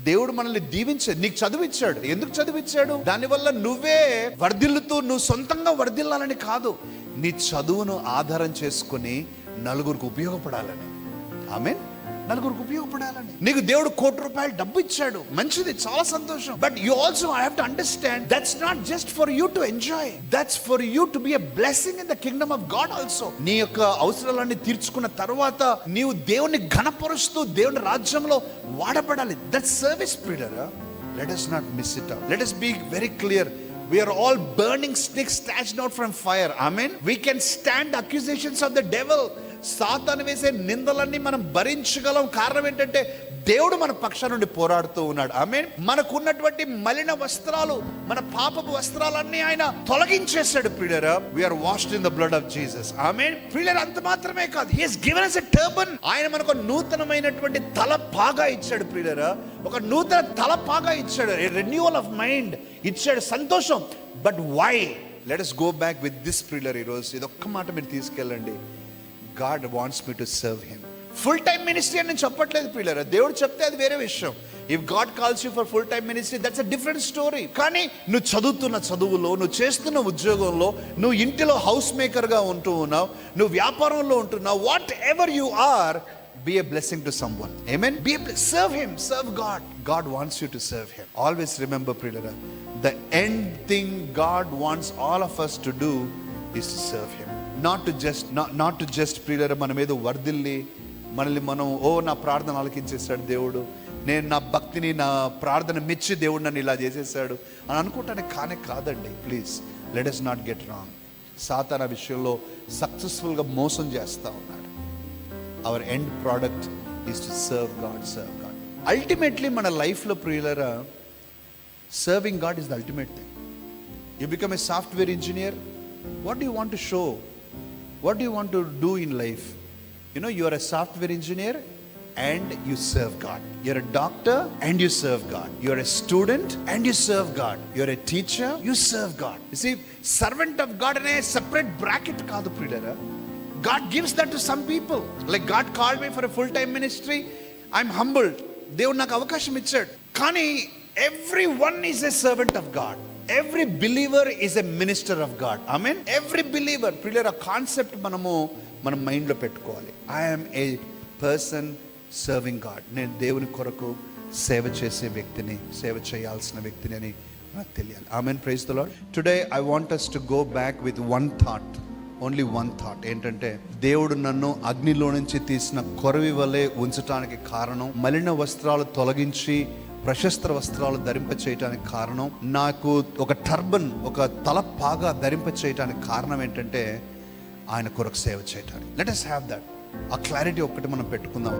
దేవుడు మనల్ని దీవించాడు, నీకు చదువు ఇచ్చాడు. ఎందుకు చదువు ఇచ్చాడు? దానివల్ల నువ్వే వర్ధిల్లుతూ నువ్వు సొంతంగా వర్ధిల్లాలని కాదు, నీ చదువును ఆధారం చేసుకుని నలుగురికి ఉపయోగపడాలని. ఆమేన్. నలుగురికి ఉపయోగపడాలని. నీకు దేవుడు ₹1,00,00,000 డబ్బు ఇచ్చాడు, మంచిది, చాలా సంతోషం. But you also have to understand that's not just for you to enjoy, that's for you to be a blessing in the Kingdom of God also. నీ యొక్క అవసరాలన్నీ తీర్చుకున్న తర్వాత నీవు దేవుని ఘనపరుస్తూ దేవుని రాజ్యంలో వాడబడాలి. That's service brother. Let us not miss it out. Let us be very clear. We are all burning sticks snatched out from fire. Amen. We can stand accusations of the devil. సాతాను వేసే నిందలన్నీ మనం భరించగలం. కారణం ఏంటంటే దేవుడు మన పక్షాన నుండి పోరాడుతూ ఉన్నాడు. ఆమేన్. మనకున్నటువంటి మలిన వస్త్రాలు, మన పాపపు వస్త్రాలన్నీ ఆయన తొలగించేశాడు. ప్రియులారా, we are washed in the blood of Jesus. ఆమేన్. ప్రియులారా, అంత మాత్రమే కాదు, he has given us a turban. ఆయన మనకు నూతనమైనటువంటి తల పాగా ఇచ్చాడు. ప్రియులారా, ఒక నూతన తల పాగా ఇచ్చాడు, రెన్యూవల్ ఆఫ్ మైండ్ ఇచ్చాడు. సంతోషం. But why? Let us go back with this. ప్రియులారా, ఈరోజు ఇదొక్క మాట మీరు తీసుకెళ్ళండి. God wants me to serve him. Full time ministry అని నేను చెప్పట్లేదు ప్రియులారా, దేవుడు చెప్తే అది వేరే విషయం. If God calls you for full time ministry, that's a different story. కానీ నువ్వు చదువుతున్న చదువులో, నువ్వు చేస్తున్న ఉద్యోగంలో, నువ్వు ఇంటిలో హౌస్ మేకర్గా ఉంటూ ఉన్నావు, నువ్వు వ్యాపారంలో ఉంటున్నావు, whatever you are, be a blessing to someone. Amen. Serve him, serve God. God wants you to serve him. Always remember priyara, the end thing God wants all of us to do is to serve him. Not to just ప్రియులారా మనం ఏదో వర్ధిల్లి మనల్ని మనం నా ప్రార్థన ఆలకించేశాడు దేవుడు, నేను నా భక్తిని, నా ప్రార్థన మెచ్చి దేవుడు నన్ను ఇలా చేసేసాడు అని అనుకుంటానే కానీ కాదండి. Please let us not get wrong. సాతాను విషయంలో సక్సెస్ఫుల్గా మోసం చేస్తూ ఉన్నాడు. Our end product is to serve God. Ultimately మన లైఫ్లో ప్రియులారా, serving God is the ultimate thing. You become a software engineer. What do you want to show? What do you want to do in life? You know, you are a software engineer and you serve God. You're a doctor and you serve God. You're a student and you serve God. You're a teacher, you serve God. You see, servant of God in a separate bracket kaadu priyara. God gives that to some people. Like God called me for a full time ministry. I'm humbled. Devudu naaku avakasham ichchadu. Kani everyone is a servant of God. Every believer is a minister of God. Amen. Every believer. ప్రియులారా, concept మనం మైండ్లో పెట్టుకోవాలి. I am a person serving God. నేను దేవుని కొరకు సేవ చేసే వ్యక్తిని, సేవ చేయాల్సిన వ్యక్తిని అని నాకు తెలియాలి. Amen. Praise the Lord. Today I want us to go back with one thought. Only one thought. ఏంటంటే, దేవుడు నన్ను అగ్నిలో నుంచి తీసిన కొరవి వలె ఉంచటానికి కారణం, మలిన వస్త్రాలు తొలగించి ప్రశస్త వస్త్రాలు ధరింప చేయడానికి కారణం, నాకు ఒక టర్బన్, ఒక తల పాగా ధరింప చేయడానికి కారణం ఏంటంటే ఆయన కొరకు సేవ చేయటానికి. Let us have that. ఆ క్లారిటీ ఒక్కటి మనం పెట్టుకుందాం.